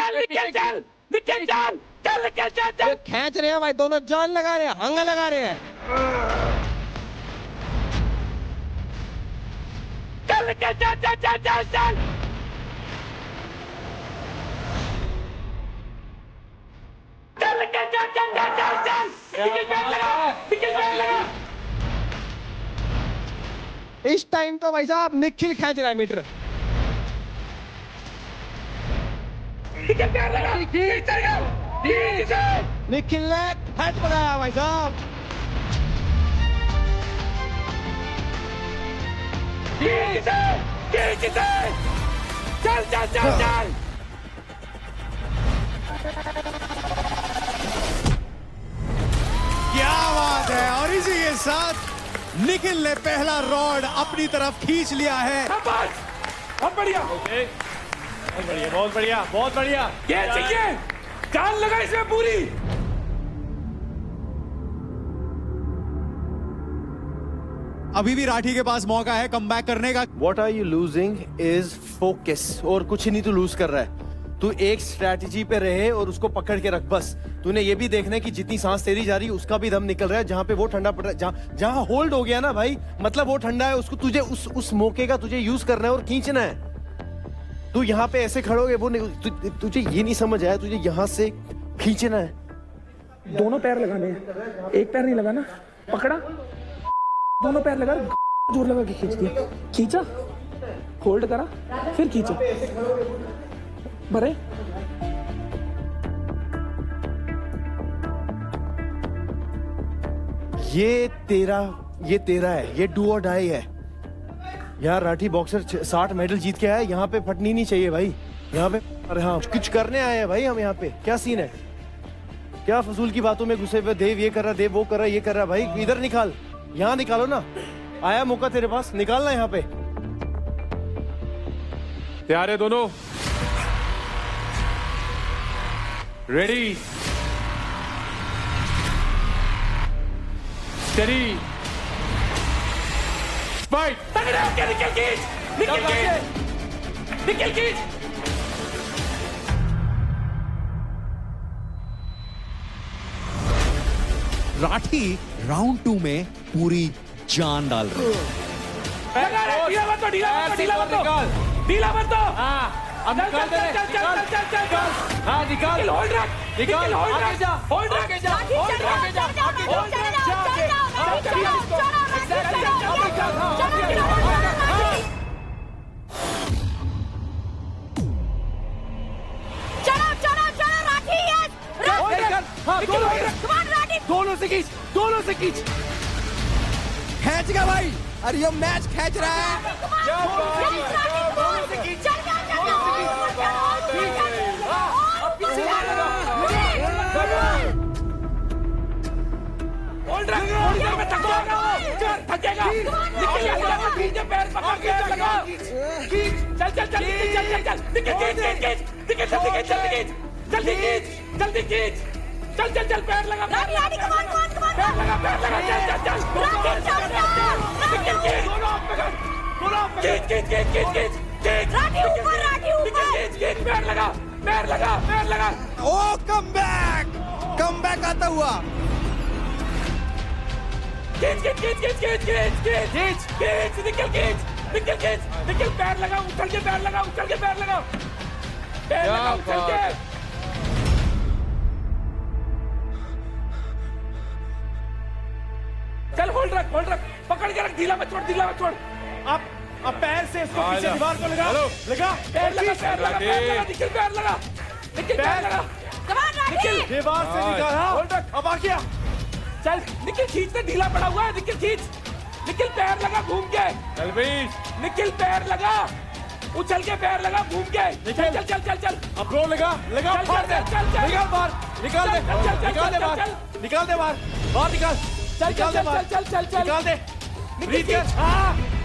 चल निकल चल निकल चल चल निकल चल चल खींच रहे हैं भाई, दोनों जान लगा रहे हैं, हंगा लगा रहे हैं। चल निकल चल चल चल चल चल चल निकल चल चल चल चल चल निकल पैर लगा निकल पैर लगा। इस टाइम तो भाई साहब निखिल खींच रहा है मीटर। निकल पैर लगा निखिल ने हेड पकड़ा भाई साहब। चल चल चल चल क्या बात है। और इसी के साथ निखिल ने पहला रॉड अपनी तरफ खींच लिया है। बहुत बढ़िया ओके, बहुत बढ़िया बहुत बढ़िया बहुत बढ़िया। ये चाहिए, जान लगा इसमें पूरी। अभी भी राठी के पास मौका है कमबैक करने का। What are you losing is focus, और कुछ नहीं तू लूज कर रहा है। तू एक स्ट्रैटेजी पे रहे और उसको पकड़ के रख बस। तूने ये भी देखना है कि जितनी सांस तेरी जा रही है उसका भी दम निकल रहा है। जहां पे वो ठंडा पड़ रहा है, जहां होल्ड हो गया ना भाई, मतलब वो ठंडा है, उसको तुझे उस मौके का तुझे यूज करना है और खींचना है। तू यहाँ पे ऐसे खड़ोगे, वो तुझे ये नहीं समझ आया, तुझे यहाँ से खींचना है। दोनों पैर लगाने हैं, एक पैर नहीं लगाना। पकड़ा, दोनों पैर लगा, जोर लगा के खींच दिया, खींचा, होल्ड करा, फिर खींचा, भरे। ये तेरा है, ये डू और डाई है यार। राठी बॉक्सर 60 मेडल जीत के आया, यहाँ पे फटनी नहीं चाहिए भाई। यहाँ पे अरे हाँ, कुछ करने आए हैं भाई हम। यहाँ पे क्या सीन है? क्या फजूल की बातों में घुसे हुए? देव ये कर रहा, देव वो कर रहा, ये कर रहा। भाई इधर निकाल, यहाँ निकालो ना। आया मौका तेरे पास, निकालना यहाँ पे। तैयार है दोनों? Ready, steady, fight. तगड़े होके निकल खींच, निकल खींच, निकल खींच। राठी राउंड 2 में पूरी जान डाल रही है। लगा रे, ढीला मत दो, ढीला मत दो, ढीला मत दो, ढीला मत दो। हाँ, अब चल निकाल दे, चल चल चल चल चल चल। हाँ निकाल, निकल, होल्ड रख, निकाल, निकल, होल्ड आगे रख, जा, होल्ड रख, आगे जा, होल्ड रख, आगे जा, आगे जा, होल्ड रख, जा, आगे, आगे, आगे, exactly, आगे जा, हाँ, आगे जा, हाँ। चलो चलो चलो राठी, यस होल्ड रख, हाँ, निकल, दोनों होल्ड रख। से- कम ऑन राठी। दोनों से खींच, दोनों से खींच। खींच गया भाई, अरे ये मैच खींच रहा है। क्या बात है, क्या बात है। चल चल चल अब पीछे जा लगा। होल्ड रख, होल्ड रख, मैं थक जाऊंगा वो। थक जाएगा। निकल यहाँ से, पीछे पैर पकड़ के लगा। चल चल चल निकल, चल चल चल निकल, खींच खींच खींच, निकल जल्दी खींच, जल्दी खींच, जल्दी खींच, जल्दी खींच। चल चल चल, पैर लगा, पैर लगा, Rathi, come on, come on, come on. पैर लगा, चल चल चल। राठी, चल, चल। निकल खींच, दोनों हाथ पकड़, दोनों हाथ पकड़। खींच खींच खींच खींच खींच खींच। राठी ऊपर, राठी ऊपर। निकल खींच खींच, पैर लगा, पैर लगा, पैर लगा। ओ कमबैक आता हुआ। खींच खींच खींच खींच खींच खींच खींच खींच, निकल खींच, निकल खींच, निकल, पैर लगा, उछल के पैर लगा, उछल के पैर लगा, पैर लगा, उछल के। चल होल्ड रख, होल्ड रख, पकड़ के रख, ढीला मत छोड़, ढीला मत छोड़। अब पैर से इसको पीछे दीवार को लगा, लगा, पैर लगा, पैर लगा, पैर लगा, निकल, पैर लगा, निकल, पैर लगा, Come on, राठी। निकल, दीवार से निकाल, हाँ, होल्ड रख। अब आ गया। चल निकल, खींचना, ढीला पड़ा हुआ है, निकल खींच, निकल, पैर लगा घूम के, चल भाई, निकल, पैर लगा, उछल के पैर लगा घूम के, चल चल चल चल चल। अब रो लगा, लगा, चल, फाड़ दे, चल, चल, चल। निकाल बाहर, निकाल दे, चल, चल, चल, निकाल दे चल, बाहर, चल। निकाल दे बाहर, बाहर निकाल, चल निकाल चल दे बाहर, चल चल चल, निकाल दे, निकल ब्रीथ कर, खींच। हाँ,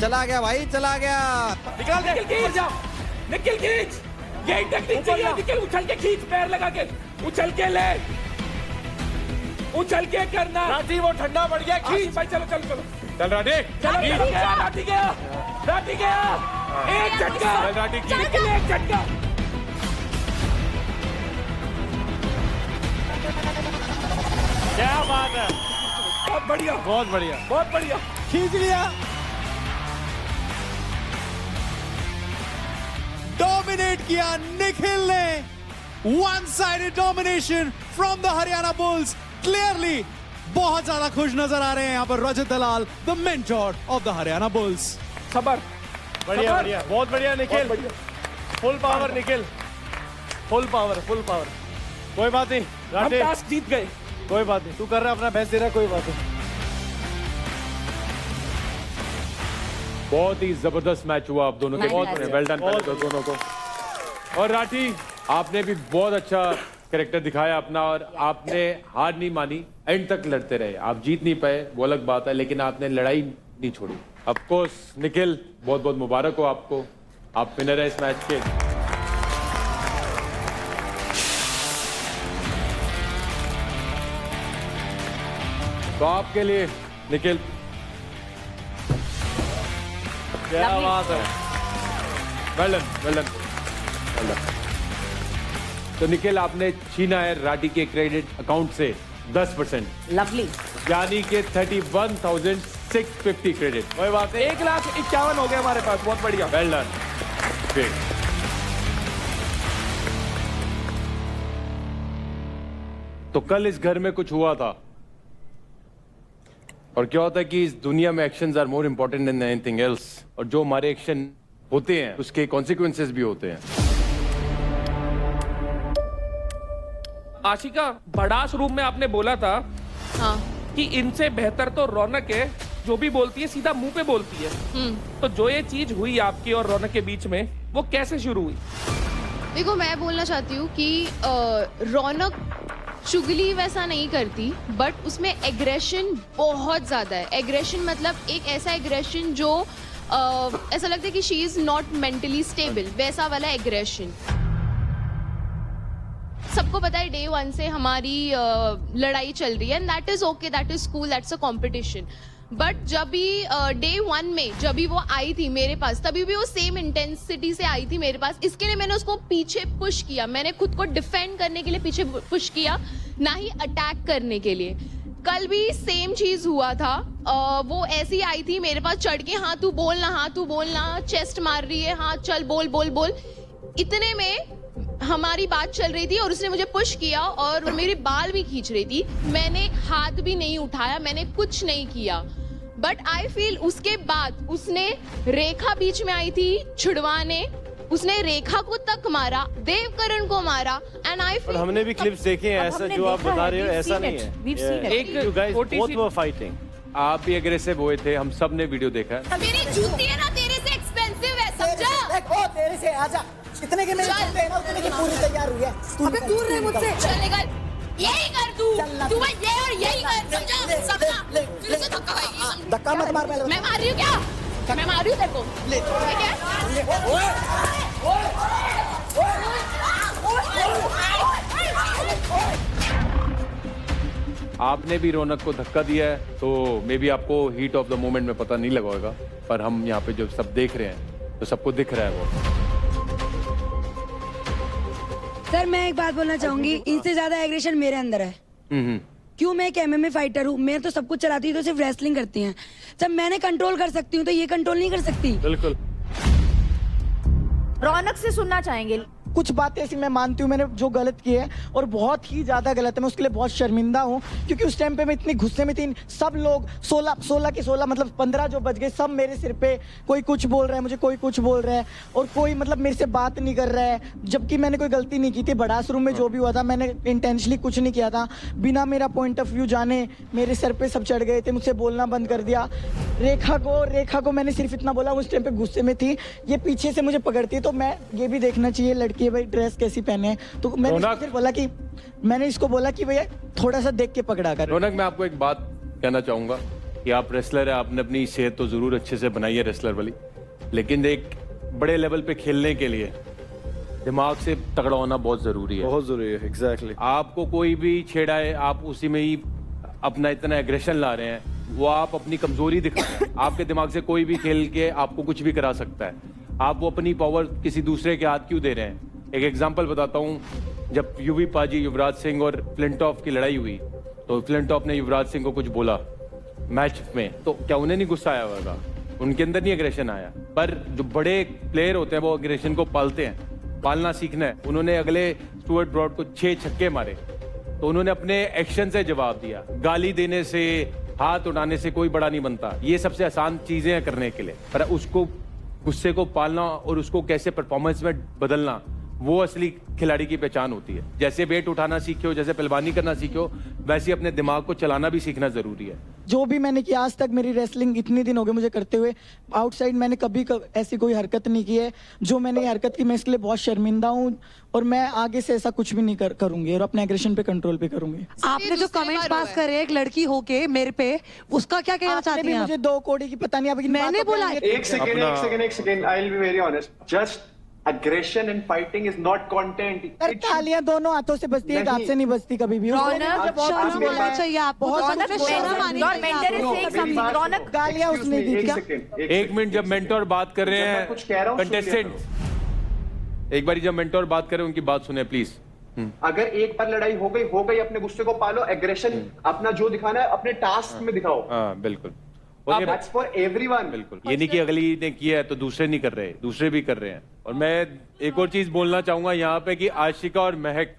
चला गया भाई, चला गया। निकाल दे, निकल ऊपर खींच, जा, निकल खींच, यही टेक्निक ऊपर चाहिए, जा। निकल, उछल के खींच, पैर लगा के, उछल के ले, उछल के करना। राठी वो ठंडा पड़ गया, आशिफ खींच। भाई चलो चलो चलो चल राठी चलो चलो गया राठी गया राठी गया एक झटका चल राठी की निखिल एक झटका क्या बात है, बहुत बढ़िया बहुत बढ़िया। बहुत बढ़िया खींच लिया। डोमिनेट किया निखिल ने, one sided domination from the Haryana Bulls. Clearly बहुत ज्यादा खुश नजर आ रहे हैं यहाँ पर Rajat Dalal, the mentor of the Haryana Bulls. सबर बढ़िया सबर। बढ़िया, बहुत बढ़िया निखिल। बहुत बढ़िया। Full power Nikhil, full power full power. कोई बात नहीं हम राठी, टास्क जीत गए कोई बात नहीं, तू कर रहा है अपना बेस्ट दे रहा है, कोई बात नहीं। बहुत ही जबरदस्त मैच हुआ आप दोनों के, बहुत वेल डन दोनों को। और राठी आपने भी बहुत अच्छा कैरेक्टर दिखाया अपना, और आपने हार नहीं मानी, एंड तक लड़ते रहे। आप जीत नहीं पाए वो अलग बात है, लेकिन आपने लड़ाई नहीं छोड़ी। ऑफ कोर्स निखिल, बहुत बहुत मुबारक हो आपको, आप विनर है इस मैच के। तो आपके लिए निखिल, क्या बात है। Well done well done well done. तो निखिल आपने छीना है राठी के क्रेडिट अकाउंट से 10%, लवली यानी कि 31,650 क्रेडिट। कोई बात नहीं, 1,51,000 हो गए हमारे पास। बहुत बढ़िया वेल डन, ग्रेट। तो कल इस घर में कुछ हुआ था, और क्या होता है कि इस दुनिया में actions are more important than anything else, और जो हमारे एक्शन होते हैं उसके कॉन्सिक्वेंसेस भी होते हैं। आशिका, बड़ास रूम में आपने बोला था हाँ कि इनसे बेहतर तो रौनक है, जो भी बोलती है सीधा मुंह पे बोलती है। तो जो ये चीज हुई आपकी और रौनक के बीच में, वो कैसे शुरू हुई? देखो, मैं बोलना चाहती हूँ कि रौनक चुगली वैसा नहीं करती, बट उसमें एग्रेशन बहुत ज्यादा है। एग्रेशन मतलब एक ऐसा एग्रेशन जो ऐसा लगता है कि she is not mentally stable, वैसा वाला एग्रेशन। सबको पता है डे 1 से हमारी लड़ाई चल रही है, and that is okay, that is cool, that's a competition. But जब भी डे 1 में जब भी वो आई थी मेरे पास, तभी भी वो सेम इंटेंसिटी से आई थी मेरे पास। इसके लिए मैंने उसको पीछे पुश किया, मैंने खुद को डिफेंड करने के लिए पीछे पुश किया, ना ही अटैक करने के लिए। कल भी सेम चीज हुआ था। वो ऐसी आई थी मेरे पास चढ़ के, हाँ तू बोलना, हाँ तू बोलना, चेस्ट मार रही है, हाँ चल बोल बोल बोल। इतने में हमारी बात चल रही थी और उसने मुझे पुश किया और मेरे बाल भी खींच रही थी। मैंने हाथ भी नहीं उठाया, मैंने कुछ नहीं किया। बट आई फील उसके बाद उसने, रेखा बीच में आई थी छुड़वाने, उसने रेखा को तक मारा, देवकरण को मारा, एंड आई और फील हमने भी क्लिप्स देखे हैं, ऐसा जो आप बता रहे हो ऐसा नहीं है। एक You guys छोटी both सी- were fighting. आप भी अग्रेसिव हुए थे, हम सब ने वीडियो देखा है। मेरी जूती है ना तेरे से एक्सपेंसिव है, समझा? देखो तेरे से आजा, इतने के मेरे चल। जूते हैं ना, उतने की पूरी तैयार हुई है। अबे दूर रहे मुझसे। चल निकल, यही कर तू, चल ना। तू भाई ये और यही कर, समझा? समझा? फिर से धक्का खाएगी। धक्का मत मार पहले। मैं मार रही हूँ क्या? मैं मार रही हूँ तेरे को, ठीक है? आपने भी रौनक को धक्का दिया है, तो मे बी आपको हीट ऑफ द मोमेंट में पता नहीं लगा होगा, पर हम यहाँ पे जो सब देख रहे हैं तो सबको दिख रहा है वो। सर, मैं एक बात बोलना चाहूंगी, इनसे ज्यादा एग्रेशन मेरे अंदर है। क्यों? मैं एक एमएमए फाइटर हूँ, मैं तो सब कुछ चलाती हूँ, तो सिर्फ रेसलिंग करती हैं। जब मैंने कंट्रोल कर सकती हूँ तो ये कंट्रोल नहीं कर सकती। बिल्कुल। रौनक से सुनना चाहेंगे। कुछ बातें ऐसी मैं मानती हूँ मैंने जो गलत की है, और बहुत ही ज्यादा गलत है। मैं उसके लिए बहुत शर्मिंदा हूँ, क्योंकि उस टाइम पे मैं इतनी गुस्से में थी। सब लोग 16 के 16 मतलब 15 जो बज गए, सब मेरे सिर पे, कोई कुछ बोल रहा है मुझे, कोई कुछ बोल रहा है, और कोई मतलब मेरे से बात नहीं कर रहा है, जबकि मैंने कोई गलती नहीं की थी। बड़ास रूम में जो भी हुआ था, मैंने इंटेंशनली कुछ नहीं किया था। बिना मेरा पॉइंट ऑफ व्यू जाने मेरे सर पे सब चढ़ गए थे, मुझसे बोलना बंद कर दिया। रेखा को मैंने सिर्फ इतना बोला, उस टाइम पे गुस्से में थी, ये पीछे से मुझे पकड़ती है, तो मैं ये भी देखना चाहिए लड़की है भाई, ड्रेस कैसी पहने हैं। तो मैंने इसको बोला कि भैया थोड़ा सा देख के पकड़ा कर। रौनक, मैं आपको एक बात कहना चाहूंगा कि आप रेसलर है, आपने अपनी सेहत तो जरूर अच्छे से बनाई है रेसलर वाली, लेकिन एक बड़े लेवल पे खेलने के लिए दिमाग से तगड़ा होना बहुत जरूरी है। बहुत जरूरी है, एग्जैक्टली। आपको कोई भी छेड़ा है, आप उसी में ही अपना इतना एग्रेशन ला रहे हैं, वो आप अपनी कमजोरी दिखा रहे हैं। आपके दिमाग से कोई भी खेल के आपको कुछ भी करा सकता है। आप वो अपनी पावर किसी दूसरे के हाथ क्यों दे रहे हैं? एक एग्जांपल बताता हूँ, जब यूवी पाजी, युवराज सिंह और फ्लिंटॉफ की लड़ाई हुई, तो फ्लिंटॉफ ने युवराज सिंह को कुछ बोला मैच में, तो क्या उन्हें नहीं गुस्सा आया होगा? उनके अंदर नहीं एग्रेशन आया। पर जो बड़े प्लेयर होते हैं वो एग्रेशन को पालते हैं, पालना सीखना है। उन्होंने अगले स्टुअर्ट ब्रॉड को 6 छक्के मारे, तो उन्होंने अपने एक्शन से जवाब दिया। गाली देने से, हाथ उठाने से कोई बड़ा नहीं बनता। ये सबसे आसान चीजें हैं करने के लिए, पर उसको गुस्से को पालना और उसको कैसे परफॉर्मेंस में बदलना, वो असली खिलाड़ी की पहचान होती है। जैसे वेट उठाना सीखो, जैसे पहलवानी करना सीखो, वैसे अपने दिमाग को चलाना भी सीखना जरूरी है। जो भी मैंने किया आज तक, मेरी रेसलिंग इतने दिन हो गए मुझे करते हुए, आउटसाइड मैंने कभी ऐसी कोई हरकत नहीं की है। जो मैंने ये हरकत की, मैं इसके लिए बहुत शर्मिंदा हूँ और मैं आगे से ऐसा कुछ भी नहीं करूंगी और अपने एग्रेशन पे कंट्रोल पे करूंगी। आपने जो कमेंट्स पास करे एक लड़की होके मेरे पे, उसका क्या कहना आपने चाहती भी हैं? मुझे 2 कौड़ी की पता नहीं, अब इन मैंने बातों पे बोला आएंगे। एक second I will be very honest, just aggression and fighting is not content. पर तालियां दोनों हाथों से बजती है, एक हाथ से नहीं बजती कभी भी। उसने रौनक, मुझे बहुत शर्म कुछ बोला होना है। चाहिए आपको। बहुत रौनक, कुछ बोला है। शर्म आनी चाहिए आपको। रौनक, गालियां उसने दी क्या? एक मिनट, जब मेंटोर बात कर रहे जब मैं हैं कुछ कह रहा हूं, सुन लिया कंटेस्टेंट, एक बार जब मेंटोर बात करें उनकी बात सुने प्लीज। अगर एक बार लड़ाई हो गई, अपने गुस्से को पालो, एग्रेशन अपना जो दिखाना है अपने टास्क में दिखाओ। हाँ बिल्कुल, और ये That's for everyone. बिल्कुल, ये नहीं कि अगली ने किया है तो दूसरे नहीं कर रहे, दूसरे भी कर रहे हैं। और मैं एक और चीज बोलना चाहूंगा यहाँ पे कि आशिका और महक